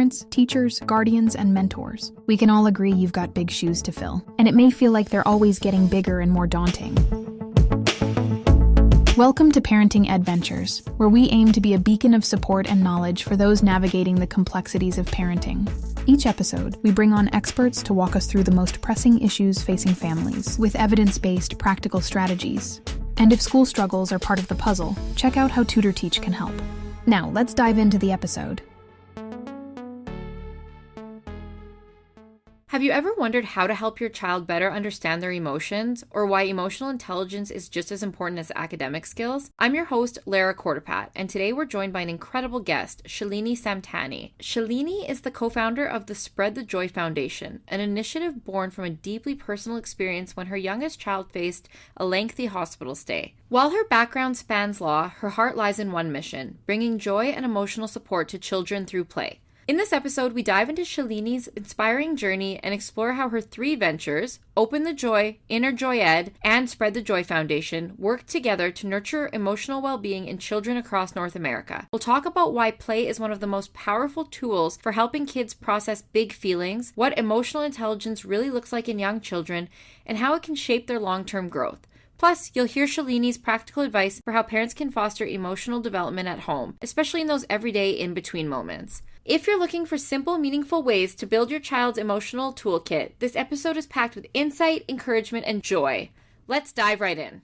Parents, teachers, guardians, and mentors. We can all agree you've got big shoes to fill, and it may feel like they're always getting bigger and more daunting. Welcome to Parenting Adventures, where we aim to be a beacon of support and knowledge for those navigating the complexities of parenting. Each episode, we bring on experts to walk us through the most pressing issues facing families, with evidence-based, practical strategies. And if school struggles are part of the puzzle, check out how Tutor Teach can help. Now, let's dive into the episode. Have you ever wondered how to help your child better understand their emotions, or why emotional intelligence is just as important as academic skills? I'm your host, Lara, and today we're joined by an incredible guest, Shalini Samtani. Shalini is the co-founder of the Spread the Joy Foundation, an initiative born from a deeply personal experience when her youngest child faced a lengthy hospital stay. While her background spans law, her heart lies in one mission: bringing joy and emotional support to children through play. In this episode, we dive into Shalini's inspiring journey and explore how her three ventures, Open the Joy, Inner Joy Ed, and Spread the Joy Foundation, work together to nurture emotional well-being in children across North America. We'll talk about why play is one of the most powerful tools for helping kids process big feelings, what emotional intelligence really looks like in young children, and how it can shape their long-term growth. Plus, you'll hear Shalini's practical advice for how parents can foster emotional development at home, especially in those everyday in-between moments. If you're looking for simple, meaningful ways to build your child's emotional toolkit, this episode is packed with insight, encouragement, and joy. Let's dive right in.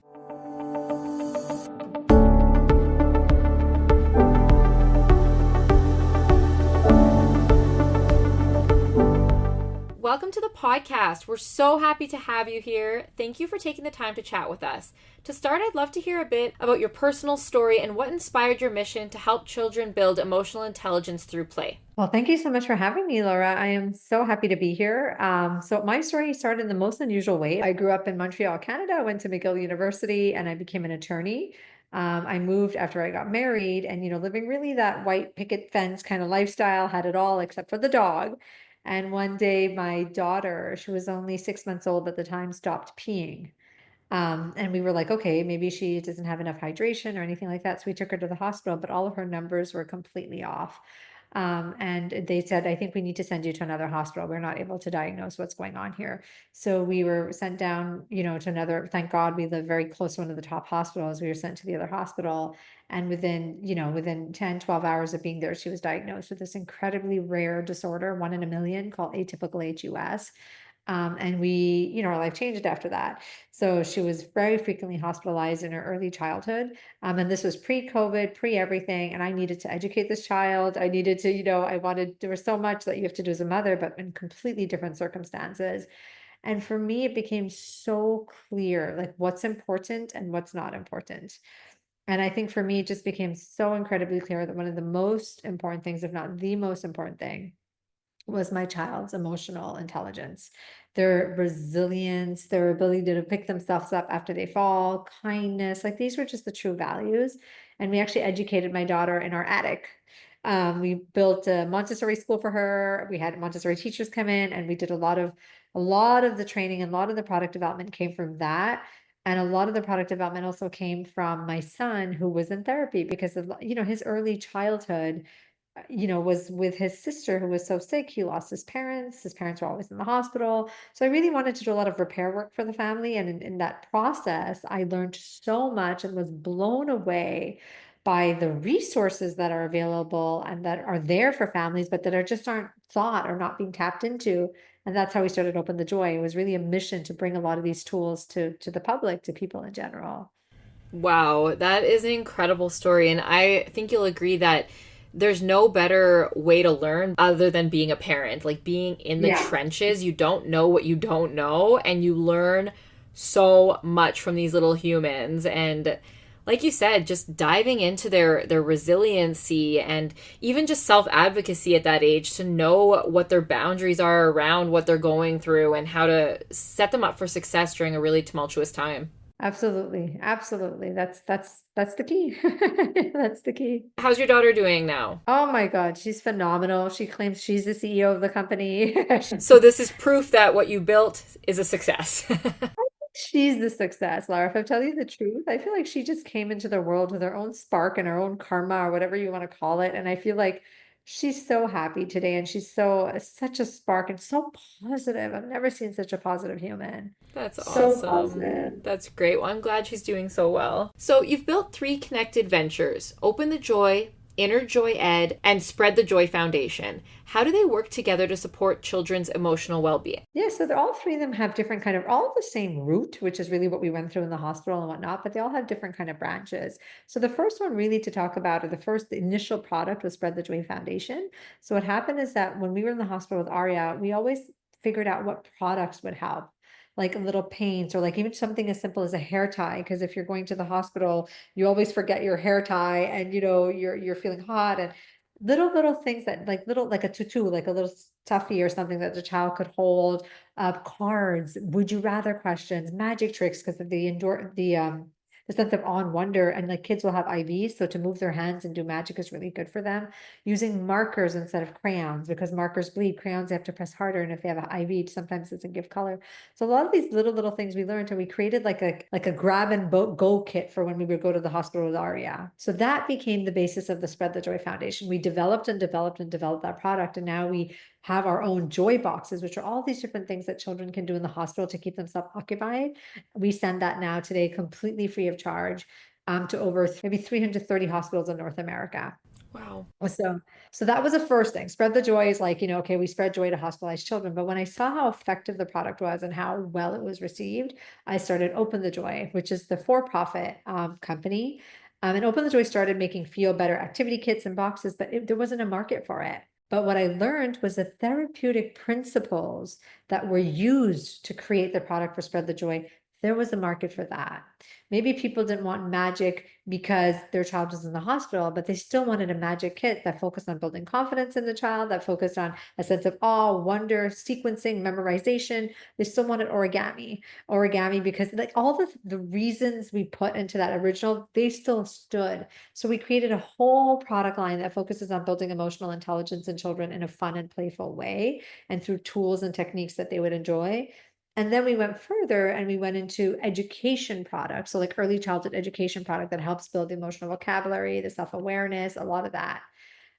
Welcome to the podcast. We're so happy to have you here. Thank you for taking the time to chat with us. To start, I'd love to hear a bit about your personal story and what inspired your mission to help children build emotional intelligence through play. Well, thank you so much for having me, Laura. I am so happy to be here. So my story started in the most unusual way. I grew up in Montreal, Canada. I went to McGill University and I became an attorney. I moved after I got married and, living really that white picket fence kind of lifestyle, had it all except for the dog. And one day my daughter, she was only 6 months old at the time, stopped peeing. And we were like, okay, maybe she doesn't have enough hydration or anything like that. So we took her to the hospital, but all of her numbers were completely off. And they said, I think we need to send you to another hospital. We're not able to diagnose what's going on here. So we were sent down, to another, thank God we live very close to one of the top hospitals. We were sent to the other hospital. And within 10, 12 hours of being there, she was diagnosed with this incredibly rare disorder, 1 in a million, called atypical HUS. And our life changed after that. So she was very frequently hospitalized in her early childhood. And this was pre-COVID, pre-everything. And I needed to educate this child. I needed to, there was so much that you have to do as a mother, but in completely different circumstances. And for me, it became so clear, like what's important and what's not important. And I think for me, it just became so incredibly clear that one of the most important things, if not the most important thing, was my child's emotional intelligence, their resilience, their ability to pick themselves up after they fall, kindness, like these were just the true values. And we actually educated my daughter in our attic. We built a Montessori school for her. We had Montessori teachers come in and we did a lot of the training, and a lot of the product development came from that. And a lot of the product development also came from my son, who was in therapy because of, his early childhood was with his sister who was so sick. He lost his parents. His parents were always in the hospital. So I really wanted to do a lot of repair work for the family. And in that process, I learned so much and was blown away by the resources that are available and that are there for families, but that aren't thought or not being tapped into. And that's how we started Open the Joy. It was really a mission to bring a lot of these tools to the public, to people in general. Wow, that is an incredible story. And I think you'll agree that there's no better way to learn other than being a parent, like being in the trenches. You don't know what you don't know, and you learn so much from these little humans. And like you said, just diving into their resiliency and even just self-advocacy at that age, to know what their boundaries are around what they're going through and how to set them up for success during a really tumultuous time. Absolutely. Absolutely. That's the key. That's the key. How's your daughter doing now? Oh my God, she's phenomenal. She claims she's the CEO of the company. So this is proof that what you built is a success. She's the success, Lara. If I tell you the truth, I feel like she just came into the world with her own spark and her own karma, or whatever you want to call it. And I feel like She's so happy today, and she's such a spark and so positive. I've never seen such a positive human. That's So awesome. positive. That's great. Well, I'm glad she's doing so well. So, you've built three connected ventures: Open the Joy, Inner Joy Ed, and Spread the Joy Foundation. How do they work together to support children's emotional well being? Yeah, so they're all three of them have different kind of all the same root, which is really what we went through in the hospital and whatnot, but they all have different kind of branches. So the first one really to talk about, or the initial product was Spread the Joy Foundation. So what happened is that when we were in the hospital with Aria, we always figured out what products would help. Like little paints, or like even something as simple as a hair tie. Because if you're going to the hospital, you always forget your hair tie, and you're feeling hot, and little things that like little like a tutu, like a little stuffy or something that the child could hold, cards, would you rather questions, magic tricks, because of the sense of awe and wonder, and like kids will have IVs, so to move their hands and do magic is really good for them. Using markers instead of crayons, because markers bleed, crayons they have to press harder, and if they have an IV, sometimes it doesn't give color. So a lot of these little things we learned, and we created like a grab and go kit for when we would go to the hospital with Aria. So that became the basis of the Spread the Joy Foundation. We developed and developed and developed that product, and now we have our own joy boxes, which are all these different things that children can do in the hospital to keep themselves occupied. We send that now today completely free of charge, to over maybe 330 hospitals in North America. Wow. So that was the first thing. Spread the joy is like, okay, we spread joy to hospitalized children. But when I saw how effective the product was and how well it was received, I started Open the Joy, which is the for-profit company. And Open the Joy started making feel better activity kits and boxes, but there wasn't a market for it. But what I learned was the therapeutic principles that were used to create the product for Spread the Joy. There was a market for that. Maybe people didn't want magic because their child was in the hospital, but they still wanted a magic kit that focused on building confidence in the child, that focused on a sense of awe, wonder, sequencing, memorization. They still wanted origami because like all the reasons we put into that original, they still stood. So we created a whole product line that focuses on building emotional intelligence in children in a fun and playful way, and through tools and techniques that they would enjoy. And then we went further and we went into education products. So like early childhood education product that helps build the emotional vocabulary, the self-awareness, a lot of that.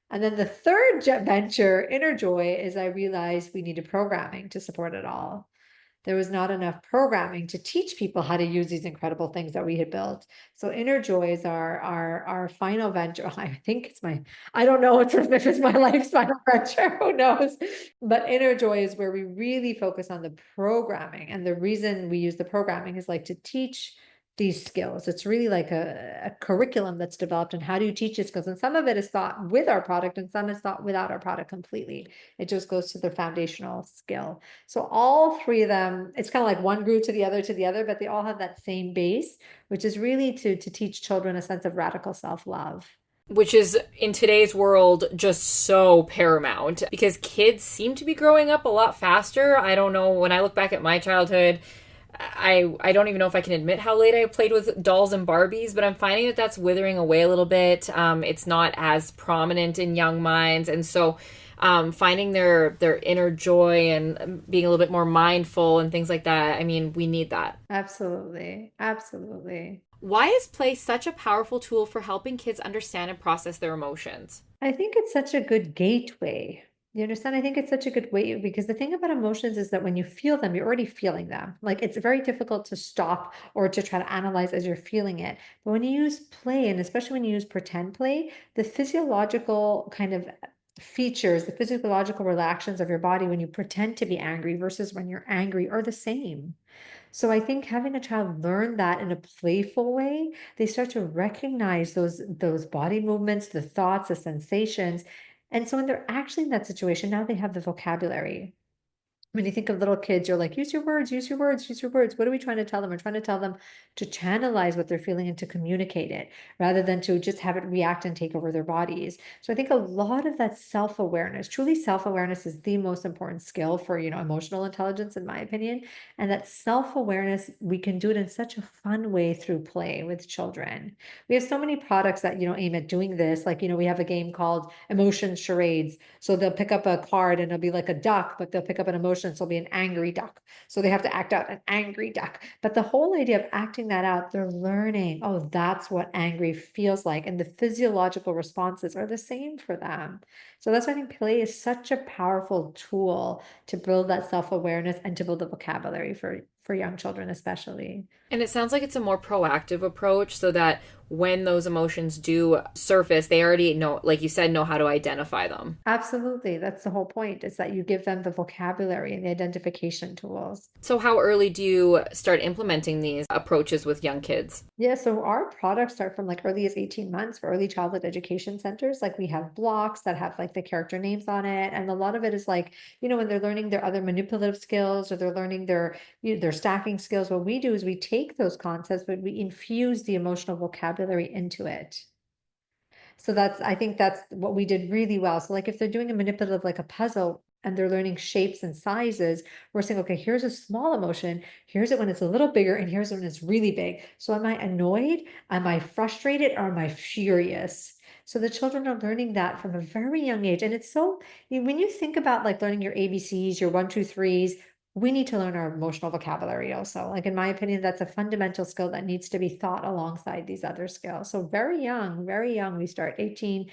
And then the third venture, Inner Joy, is I realized we needed programming to support it all. There was not enough programming to teach people how to use these incredible things that we had built. So Inner Joy is our final venture. I think it's I don't know if it's my life's final venture, who knows? But Inner Joy is where we really focus on the programming. And the reason we use the programming is like to teach these skills. It's really like a curriculum that's developed, and how do you teach these skills? And some of it is thought with our product, and some is thought without our product completely. It just goes to the foundational skill. So all three of them, it's kind of like one grew to the other, but they all have that same base, which is really to teach children a sense of radical self-love. Which is in today's world just so paramount because kids seem to be growing up a lot faster. I don't know, when I look back at my childhood, I don't even know if I can admit how late I played with dolls and Barbies, but I'm finding that that's withering away a little bit. It's not as prominent in young minds, and so finding their inner joy and being a little bit more mindful and things like that. I mean, we need that. Absolutely. Absolutely. Why is play such a powerful tool for helping kids understand and process their emotions? I think it's such a good gateway. You understand? I think it's such a good way, because the thing about emotions is that when you feel them, you're already feeling them. Like it's very difficult to stop or to try to analyze as you're feeling it. But when you use play, and especially when you use pretend play, the physiological kind of features, the physiological reactions of your body when you pretend to be angry versus when you're angry are the same. So I think having a child learn that in a playful way, they start to recognize those body movements, the thoughts, the sensations. And so when they're actually in that situation, now they have the vocabulary. When you think of little kids, you're like, use your words, use your words, use your words. What are we trying to tell them? We're trying to tell them to channelize what they're feeling and to communicate it, rather than to just have it react and take over their bodies. So I think a lot of that self-awareness, truly self-awareness, is the most important skill for, emotional intelligence, in my opinion. And that self-awareness, we can do it in such a fun way through play with children. We have so many products that, aim at doing this. Like, we have a game called Emotion Charades. So they'll pick up a card and it'll be like a duck, but they'll pick up an emotion emotions. There'll be an angry duck. So they have to act out an angry duck. But the whole idea of acting that out, they're learning, oh, that's what angry feels like. And the physiological responses are the same for them. So that's why I think play is such a powerful tool to build that self-awareness and to build the vocabulary for young children, especially. And it sounds like it's a more proactive approach so that when those emotions do surface, they already know, like you said, know how to identify them. Absolutely. That's the whole point, is that you give them the vocabulary and the identification tools. So, how early do you start implementing these approaches with young kids? Yeah, so our products start from like early as 18 months for early childhood education centers. Like we have blocks that have like the character names on it. And a lot of it is like, when they're learning their other manipulative skills or they're learning their stacking skills, what we do is we take those concepts, but we infuse the emotional vocabulary into it. So I think that's what we did really well. So like if they're doing a manipulative, like a puzzle, and they're learning shapes and sizes, we're saying, okay, here's a small emotion. Here's it when it's a little bigger, and here's when it's really big. So am I annoyed? Am I frustrated? Or am I furious? So the children are learning that from a very young age. And it's so, when you think about like learning your ABCs, your one, two, threes, we need to learn our emotional vocabulary also. Like in my opinion, that's a fundamental skill that needs to be taught alongside these other skills. So very young, we start 18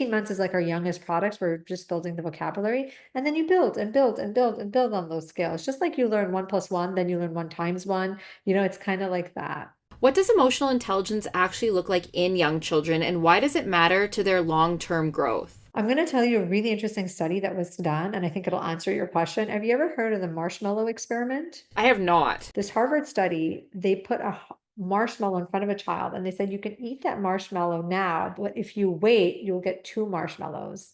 months is like our youngest products. We're just building the vocabulary. And then you build and build and build and build on those skills. Just like you learn 1+1, then you learn 1 times 1. It's kind of like that. What does emotional intelligence actually look like in young children, and why does it matter to their long term growth? I'm going to tell you a really interesting study that was done, and I think it'll answer your question. Have you ever heard of the marshmallow experiment? I have not. This Harvard study, they put a marshmallow in front of a child and they said, you can eat that marshmallow now, but if you wait, you'll get 2 marshmallows.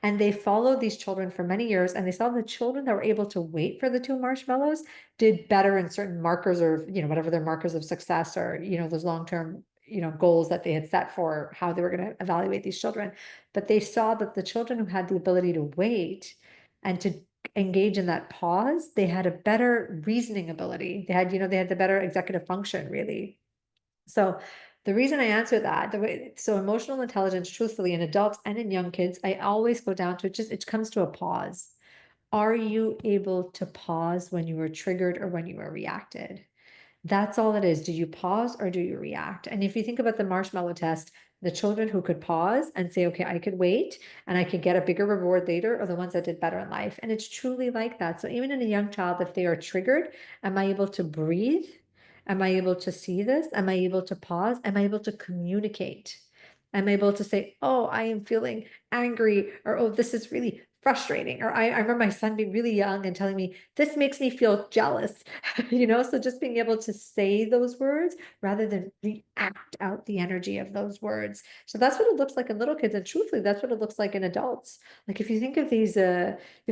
And they followed these children for many years, and they saw the children that were able to wait for the 2 marshmallows did better in certain markers, or whatever their markers of success, or those long-term goals that they had set for how they were going to evaluate these children. But they saw that the children who had the ability to wait and to engage in that pause, they had a better reasoning ability. They had the better executive function, really. So the reason I answer that, so emotional intelligence, truthfully, in adults and in young kids, I always go down to it comes to a pause. Are you able to pause when you were triggered or when you were reacted? That's all it is. Do you pause or do you react? And if you think about the marshmallow test, the children who could pause and say, okay, I could wait and I could get a bigger reward later, are the ones that did better in life. And it's truly like that. So even in a young child, if they are triggered, am I able to breathe? Am I able to see this? Am I able to pause? Am I able to communicate? Am I able to say, oh, I am feeling angry, or oh, this is really frustrating. Or I remember my son being really young and telling me, this makes me feel jealous. So just being able to say those words rather than react out the energy of those words. So that's what it looks like in little kids. And truthfully, that's what it looks like in adults. Like if you think of these,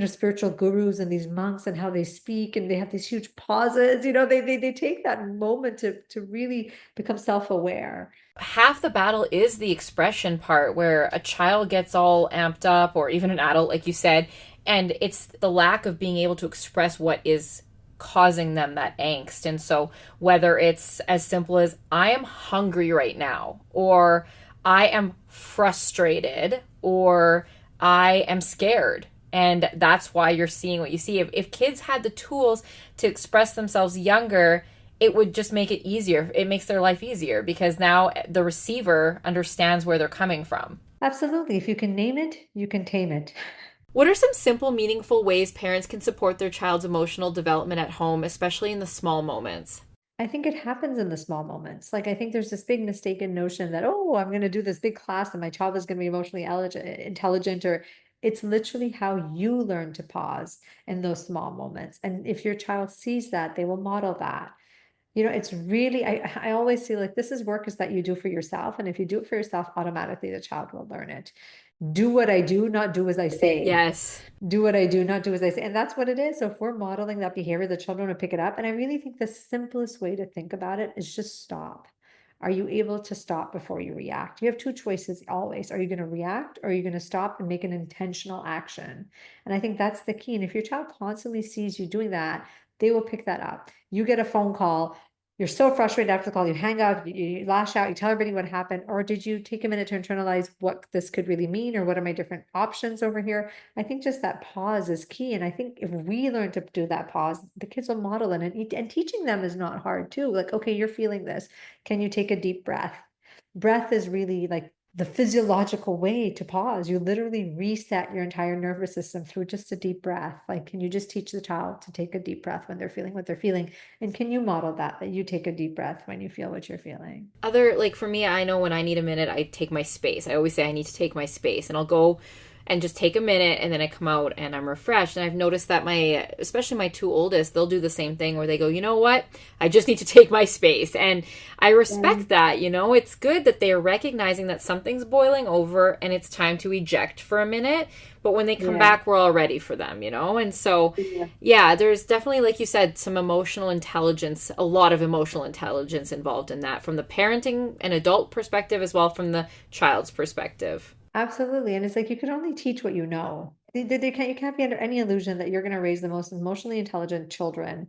spiritual gurus and these monks and how they speak, and they have these huge pauses, they take that moment to really become self-aware. Half the battle is the expression part where a child gets all amped up, or even an adult, like you said, and it's the lack of being able to express what is causing them that angst. And so whether it's as simple as I am hungry right now, or I am frustrated, or I am scared, and that's why you're seeing what you see. If kids had the tools to express themselves younger, it would just make it easier. It makes their life easier because now the receiver understands where they're coming from. Absolutely. If you can name it, you can tame it. What are some simple, meaningful ways parents can support their child's emotional development at home, especially in the small moments? I think it happens in the small moments. Like, I think there's this big mistaken notion that, oh, I'm going to do this big class and my child is going to be emotionally intelligent, or it's literally how you learn to pause in those small moments. And if your child sees that, they will model that. It's really, I always see like this is work is that you do for yourself. And if you do it for yourself, automatically the child will learn it. Do what I do, not do as I say. Yes. Do what I do, not do as I say. And that's what it is. So if we're modeling that behavior, the children will pick it up. And I really think the simplest way to think about it is just stop. Are you able to stop before you react? You have two choices always. Are you going to react, or are you going to stop and make an intentional action? And I think that's the key. And if your child constantly sees you doing that, they will pick that up. You get a phone call, you're so frustrated after the call, you hang up, you lash out, you tell everybody what happened? Or did you take a minute to internalize what this could really mean, or what are my different options over here? I think just that pause is key. And I think if we learn to do that pause, the kids will model it. And teaching them is not hard too. Like, okay, you're feeling this. Can you take a deep breath? Breath is really like the physiological way to pause. You literally reset your entire nervous system through just a deep breath. Like, can you just teach the child to take a deep breath when they're feeling what they're feeling? And can you model that you take a deep breath when you feel what you're feeling? Like for me, I know when I need a minute, I take my space. I always say I need to take my space, and I'll go and just take a minute, and then I come out and I'm refreshed. And I've noticed that especially my two oldest, they'll do the same thing where they go, you know what? I just need to take my space. And I respect that, it's good that they're recognizing that something's boiling over and it's time to eject for a minute. But when they come back, we're all ready for them, And so, there's definitely, like you said, some emotional intelligence, a lot of emotional intelligence involved in that from the parenting and adult perspective, as well from the child's perspective. Absolutely. And it's like, you can only teach what you know. You can't be under any illusion that you're going to raise the most emotionally intelligent children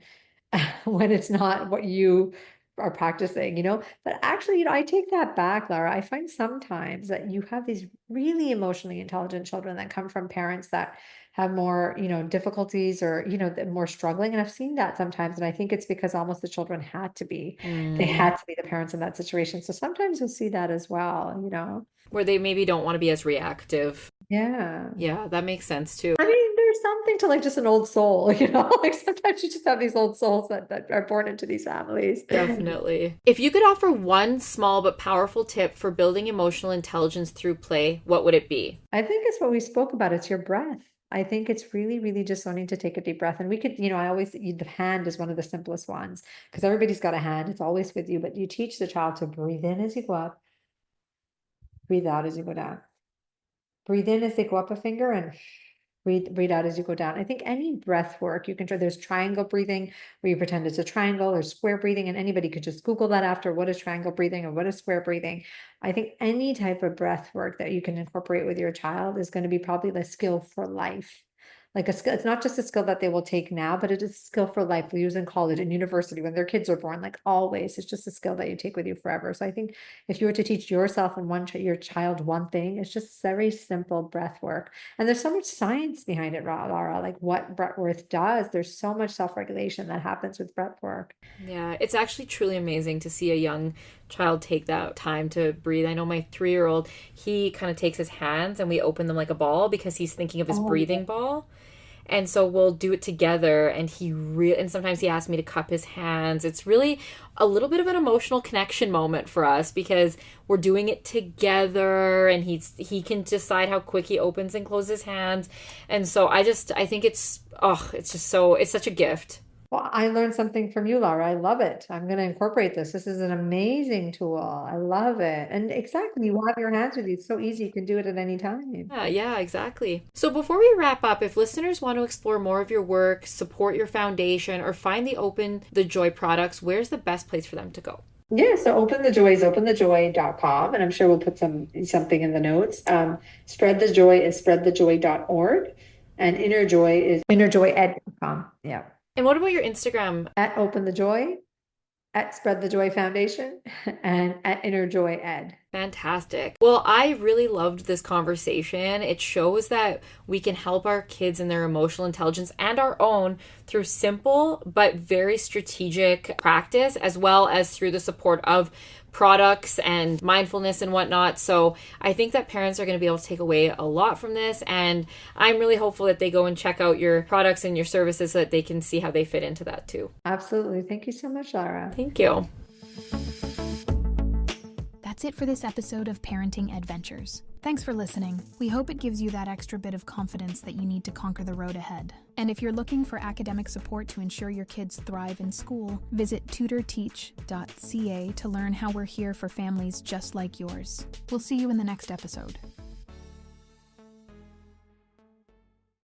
when it's not what you are practicing, But actually, I take that back, Lara. I find sometimes that you have these really emotionally intelligent children that come from parents that have more, difficulties, or, more struggling. And I've seen that sometimes. And I think it's because almost the children had to be, they had to be the parents in that situation. So sometimes you'll see that as well. Where they maybe don't want to be as reactive. Yeah. Yeah, that makes sense too. I mean, there's something to like just an old soul, like sometimes you just have these old souls that are born into these families. Definitely. If you could offer one small but powerful tip for building emotional intelligence through play, what would it be? I think it's what we spoke about. It's your breath. I think it's really, really just learning to take a deep breath. And we could, the hand is one of the simplest ones, because everybody's got a hand. It's always with you, but you teach the child to breathe in as you go up, breathe out as you go down. Breathe in as they go up a finger, and breathe out as you go down. I think any breath work you can try. There's triangle breathing where you pretend it's a triangle, or square breathing, and anybody could just Google that after, what is triangle breathing or what is square breathing. I think any type of breath work that you can incorporate with your child is going to be probably the skill for life. Like a skill, it's not just a skill that they will take now, but it is a skill for life. We use in college and university when their kids are born, like always. It's just a skill that you take with you forever. So I think if you were to teach yourself and your child one thing, it's just very simple breath work. And there's so much science behind it, Lara, like what breath work does. There's so much self-regulation that happens with breath work. Yeah, it's actually truly amazing to see a young child take that time to breathe. I know my 3-year-old, he kind of takes his hands and we open them like a ball because he's thinking of his breathing ball. And so we'll do it together, and and sometimes he asks me to cup his hands. It's really a little bit of an emotional connection moment for us because we're doing it together, and he can decide how quick he opens and closes his hands. And so I think it's such a gift. Well, I learned something from you, Lara. I love it. I'm going to incorporate this. This is an amazing tool. I love it. And exactly, you have your hands with you. It's so easy. You can do it at any time. Yeah, exactly. So before we wrap up, if listeners want to explore more of your work, support your foundation, or find the Open the Joy products, where's the best place for them to go? Yeah, so Open the Joy is openthejoy.com, and I'm sure we'll put something in the notes. Spread the Joy is spreadthejoy.org, and Inner Joy is innerjoyed.com. Yeah. And what about your Instagram? At Open the Joy, at Spread the Joy Foundation, and at Inner Joy Ed. Fantastic. Well, I really loved this conversation. It shows that we can help our kids in their emotional intelligence and our own through simple but very strategic practice, as well as through the support of products and mindfulness and whatnot. So I think that parents are going to be able to take away a lot from this. And I'm really hopeful that they go and check out your products and your services so that they can see how they fit into that too. Absolutely. Thank you so much, Lara. Thank you. That's it for this episode of Parenting Adventures. Thanks for listening. We hope it gives you that extra bit of confidence that you need to conquer the road ahead. And if you're looking for academic support to ensure your kids thrive in school, visit tutorteach.ca to learn how we're here for families just like yours. We'll see you in the next episode.